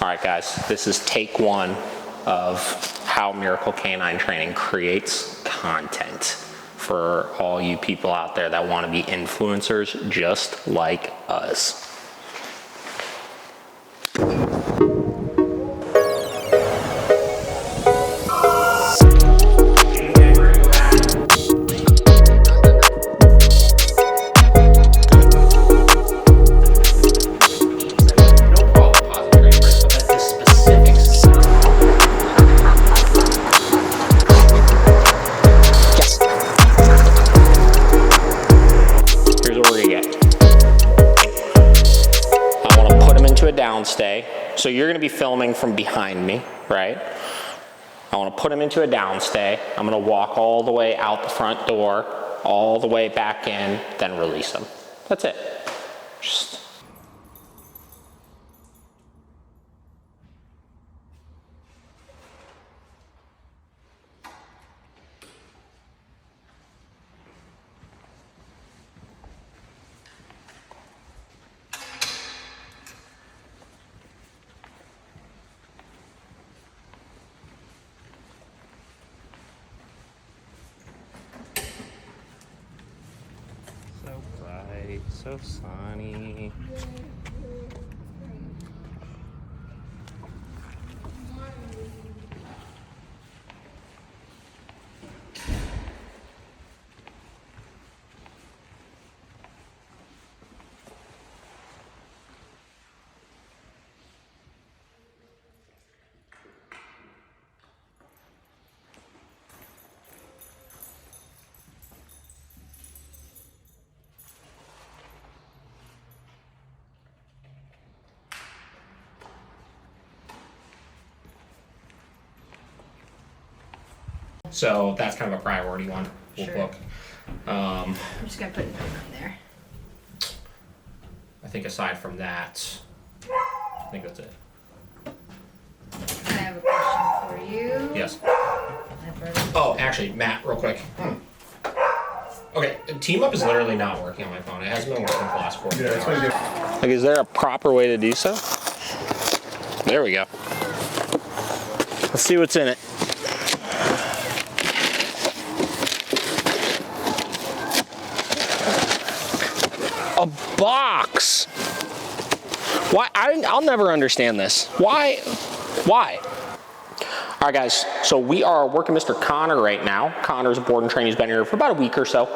All right, guys, this is take one of how Miracle Canine Training creates content for all you people out there that want to be influencers just like us. Downstay. So you're going to be filming from behind me, right? I want to put him into a downstay. I'm going to walk all the way out the front door, all the way back in, then release him. That's it. Just so sunny. So that's kind of a priority one. We'll book. I'm just gonna put it on there. I think aside from that, I think that's it. I have a question for you. Yes. Oh, actually, Matt, real quick. Okay, Team Up is literally not working on my phone. It hasn't been working for the last 4 hours. Like, is there a proper way to do so? There we go. Let's see what's in it. A box. Why? I'll never understand this. Why? All right, guys, so we are working Mr. Connor right now. Connor's a board and trainer. He's been here for about a week or so.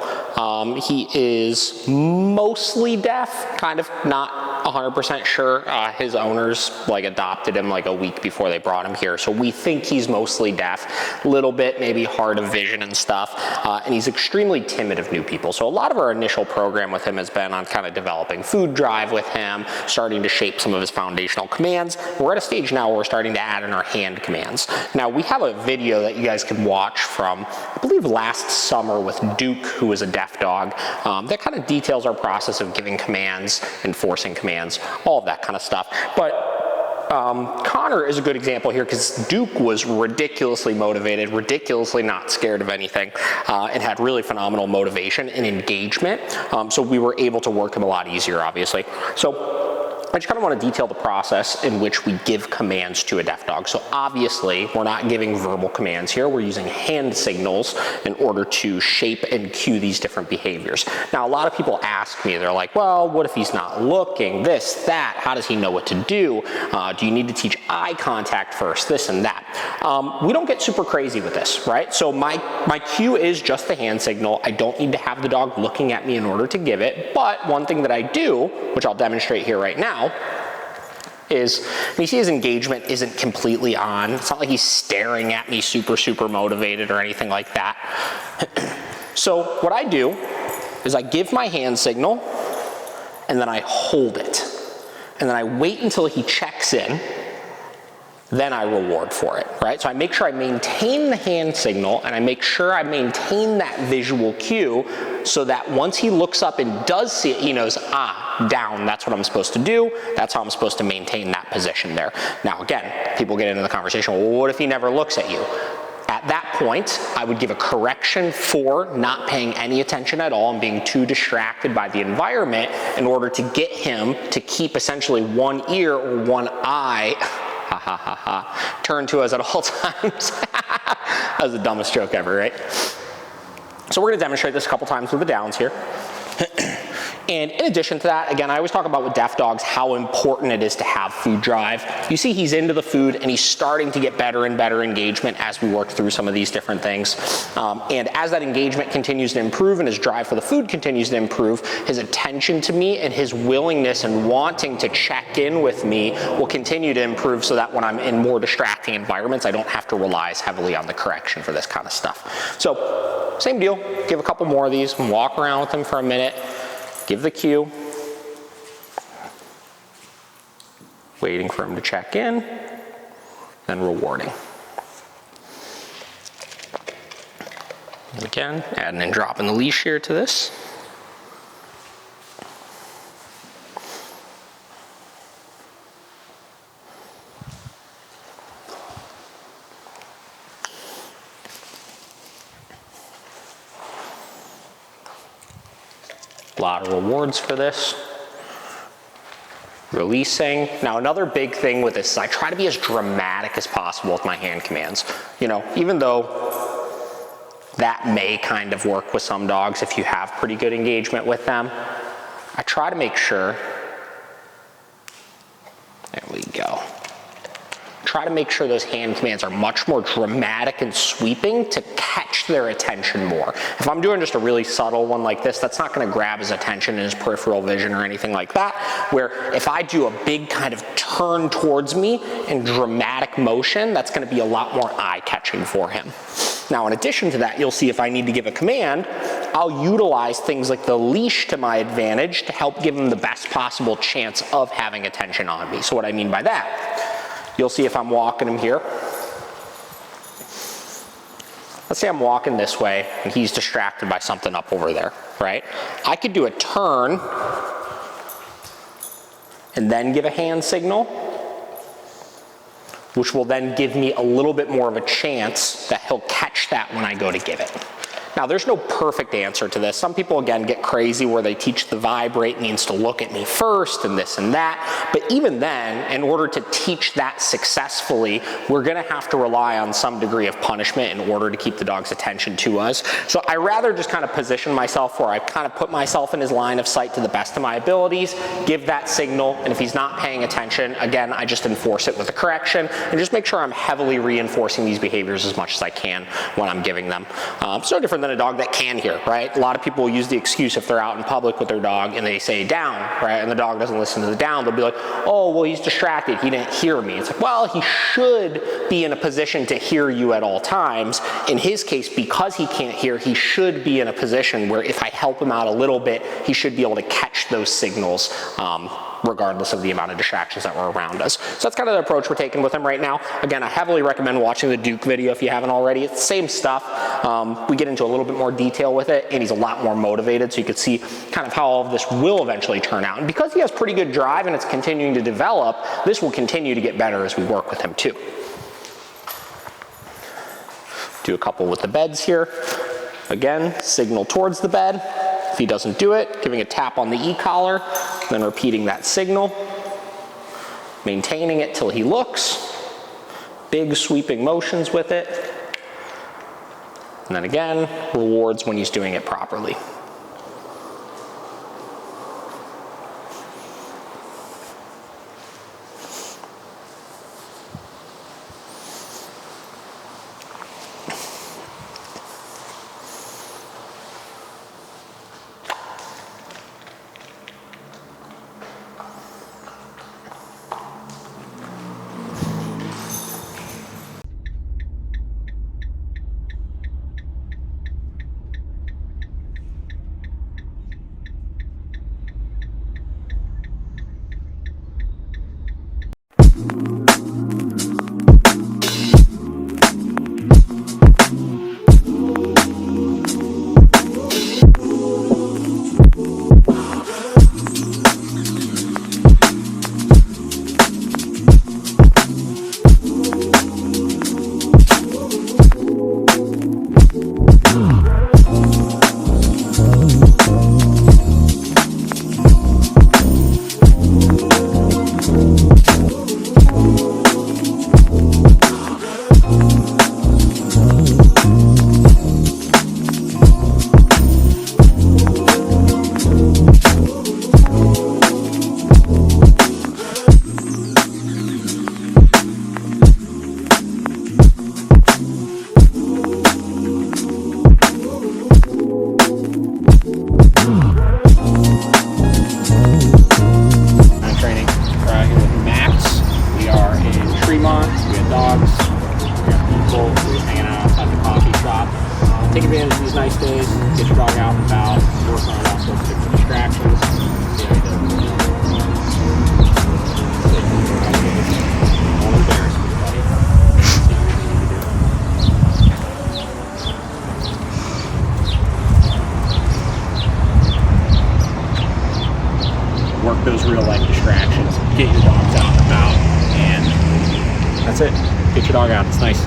He is mostly deaf, kind of not 100% sure. His owners adopted him like a week before they brought him here. So we think he's mostly deaf, a little bit maybe hard of vision and stuff. And he's extremely timid of new people. So a lot of our initial program with him has been on kind of developing food drive with him, starting to shape some of his foundational commands. We're at a stage now where we're starting to add in our hand commands. Now we have a video that you guys can watch from, I believe last summer with Duke, who is a deaf dog, that kind of details our process of giving commands, enforcing commands, all of that kind of stuff. But Connor is a good example here because Duke was ridiculously motivated, ridiculously not scared of anything, and had really phenomenal motivation and engagement. So we were able to work him a lot easier, obviously. So I just kind of want to detail the process in which we give commands to a deaf dog. So obviously, we're not giving verbal commands here. We're using hand signals in order to shape and cue these different behaviors. Now, a lot of people ask me, they're like, well, what if he's not looking, this, that, how does he know what to do? Do you need to teach eye contact first, this and that? We don't get super crazy with this, right? So my cue is just the hand signal. I don't need to have the dog looking at me in order to give it. But one thing that I do, which I'll demonstrate here right now, is when you see his engagement isn't completely on. It's not like he's staring at me super motivated or anything like that. So what I do is I give my hand signal and then I hold it. And then I wait until he checks in, then I reward for it, right? So I make sure I maintain the hand signal and I make sure I maintain that visual cue so that once he looks up and does see it, he knows, down, that's what I'm supposed to do. That's how I'm supposed to maintain that position there. Now, again, people get into the conversation, well, what if he never looks at you? At that point, I would give a correction for not paying any attention at all and being too distracted by the environment in order to get him to keep essentially one ear or one eye ha ha ha ha, turn to us at all times. That was the dumbest joke ever, right? So we're gonna demonstrate this a couple times with the downs here. And in addition to that, again, I always talk about with deaf dogs how important it is to have food drive. You see he's into the food and he's starting to get better and better engagement as we work through some of these different things. And as that engagement continues to improve and his drive for the food continues to improve, his attention to me and his willingness and wanting to check in with me will continue to improve, so that when I'm in more distracting environments, I don't have to rely as heavily on the correction for this kind of stuff. So same deal, give a couple more of these and walk around with them for a minute. Give the cue, waiting for him to check in, then rewarding. And again, adding and dropping the leash here to this. A lot of rewards for this. Releasing. Now another big thing with this is I try to be as dramatic as possible with my hand commands. You know, even though that may kind of work with some dogs if you have pretty good engagement with them, I try to make sure, there we go. Try to make sure those hand commands are much more dramatic and sweeping to catch their attention more. If I'm doing just a really subtle one like this, that's not gonna grab his attention in his peripheral vision or anything like that, where if I do a big kind of turn towards me in dramatic motion, that's gonna be a lot more eye-catching for him. Now, in addition to that, you'll see if I need to give a command, I'll utilize things like the leash to my advantage to help give him the best possible chance of having attention on me. So what I mean by that, you'll see if I'm walking him here. Let's say I'm walking this way and he's distracted by something up over there, right? I could do a turn and then give a hand signal, which will then give me a little bit more of a chance that he'll catch that when I go to give it. Now, there's no perfect answer to this. Some people, again, get crazy where they teach the vibrate means to look at me first and this and that. But even then, in order to teach that successfully, we're gonna have to rely on some degree of punishment in order to keep the dog's attention to us. So I rather just kind of position myself where I kind of put myself in his line of sight to the best of my abilities, give that signal, and if he's not paying attention, again, I just enforce it with a correction and just make sure I'm heavily reinforcing these behaviors as much as I can when I'm giving them. It's no different than a dog that can hear, right? A lot of people will use the excuse if they're out in public with their dog and they say down, right? And the dog doesn't listen to the down. They'll be like, oh, well, he's distracted. He didn't hear me. It's like, well, he should be in a position to hear you at all times. In his case, because he can't hear, he should be in a position where if I help him out a little bit, he should be able to catch those signals regardless of the amount of distractions that were around us. So that's kind of the approach we're taking with him right now. Again, I heavily recommend watching the Duke video if you haven't already. It's the same stuff. We get into a little bit more detail with it, and he's a lot more motivated, so you can see kind of how all of this will eventually turn out. And because he has pretty good drive and it's continuing to develop, this will continue to get better as we work with him too. Do a couple with the beds here. Again, signal towards the bed. If he doesn't do it, giving a tap on the e-collar, then repeating that signal, maintaining it till he looks, big sweeping motions with it, and then again, rewards when he's doing it properly. out and about, work on it also, pick the distractions. See how he does. Don't embarrass me, buddy. See what you need to do. Work those real life distractions, get your dogs out and about, and that's it. Get your dog out, it's nice.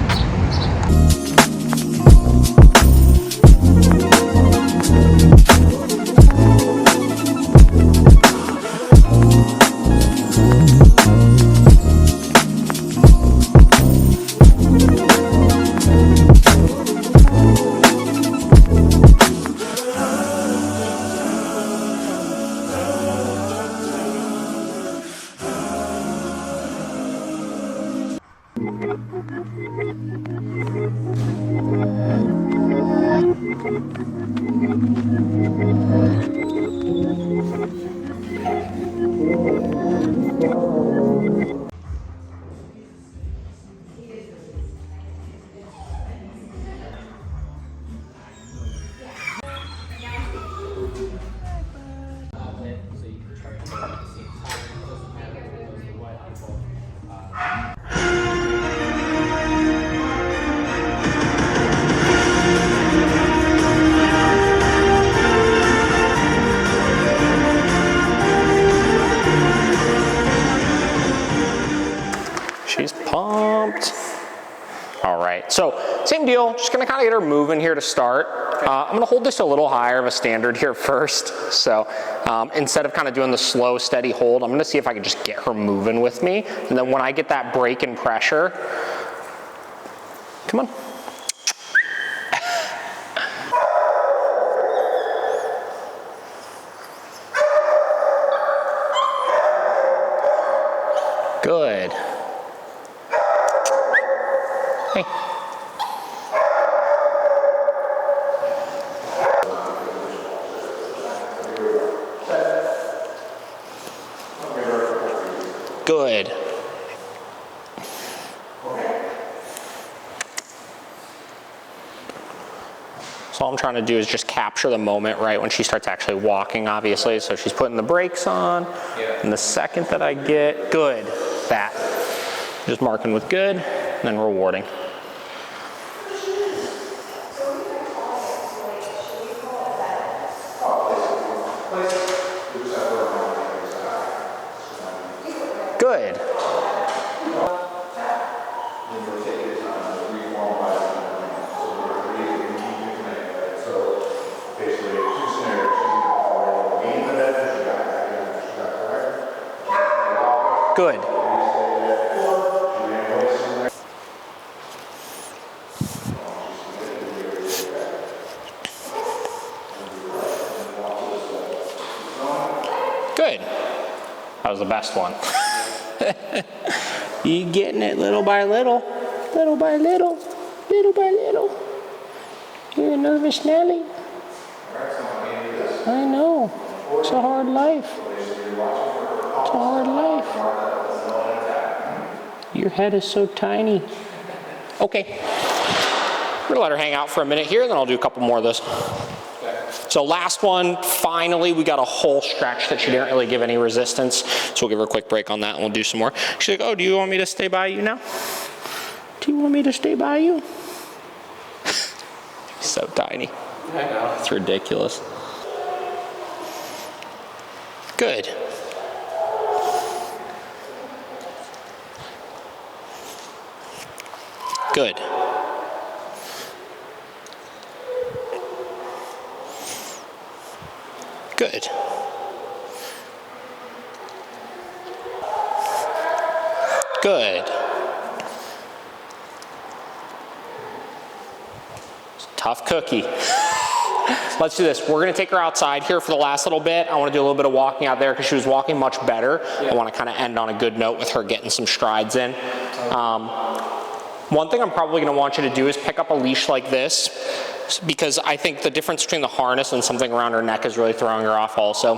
She's pumped. All right, so same deal, just gonna kind of get her moving here to start. I'm gonna hold this a little higher of a standard here first. So instead of kind of doing the slow, steady hold, I'm gonna see if I can just get her moving with me. And then when I get that break in pressure, come on. Good. Hey. Good. So all I'm trying to do is just capture the moment right when she starts actually walking, obviously. So she's putting the brakes on, and the second that I get, good, that. Just marking with good, and then rewarding. Good. Good. Good. That was the best one. You getting it little by little, little by little, little by little. You're a nervous Nelly. I know. It's a hard life. It's a hard life. Your head is so tiny. Okay. I'm gonna let her hang out for a minute here, and then I'll do a couple more of those. So last one, finally, we got a whole stretch that she didn't really give any resistance. So we'll give her a quick break on that and we'll do some more. She's like, oh, do you want me to stay by you now? Do you want me to stay by you? She's so tiny. I know. It's ridiculous. Good. Good. Good. Good. Tough cookie. Let's do this. We're gonna take her outside here for the last little bit. I wanna do a little bit of walking out there because she was walking much better. Yeah. I wanna kind of end on a good note with her getting some strides in. One thing I'm probably gonna want you to do is pick up a leash like this, because I think the difference between the harness and something around her neck is really throwing her off also.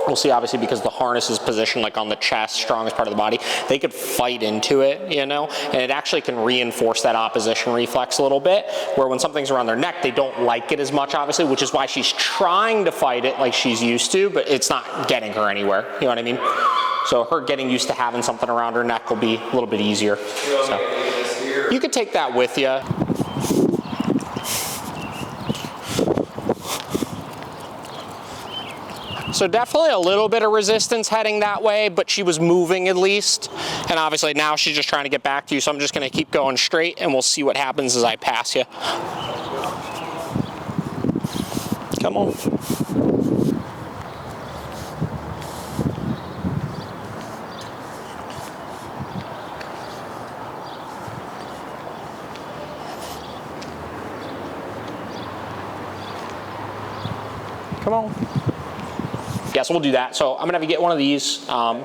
we'll see, obviously, because the harness is positioned like on the chest, strongest part of the body, they could fight into it, you know, and it actually can reinforce that opposition reflex a little bit, where when something's around their neck, they don't like it as much, obviously, which is why she's trying to fight it like she's used to, but it's not getting her anywhere, you know what I mean? So her getting used to having something around her neck will be a little bit easier. So you could take that with you. So definitely a little bit of resistance heading that way, but she was moving at least. And obviously now she's just trying to get back to you, so I'm just gonna keep going straight and we'll see what happens as I pass you. Come on. Come on. Yeah, so we'll do that. So I'm gonna have you get one of these,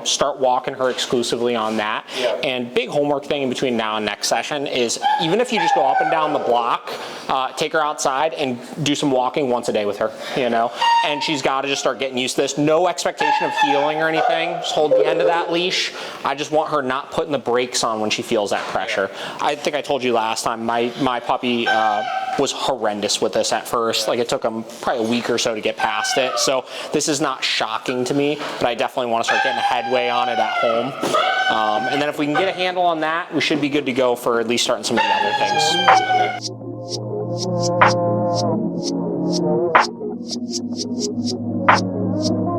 start walking her exclusively on that. Yeah. And big homework thing in between now and next session is, even if you just go up and down the block, take her outside and do some walking once a day with her, you know? And she's gotta just start getting used to this. No expectation of healing or anything. Just hold the end of that leash. I just want her not putting the brakes on when she feels that pressure. I think I told you last time, my puppy was horrendous with this at first. Like, it took him probably a week or so to get past it. So this is not shocking to me, but I definitely want to start getting a headway on it at home. And then if we can get a handle on that, we should be good to go for at least starting some of the other things.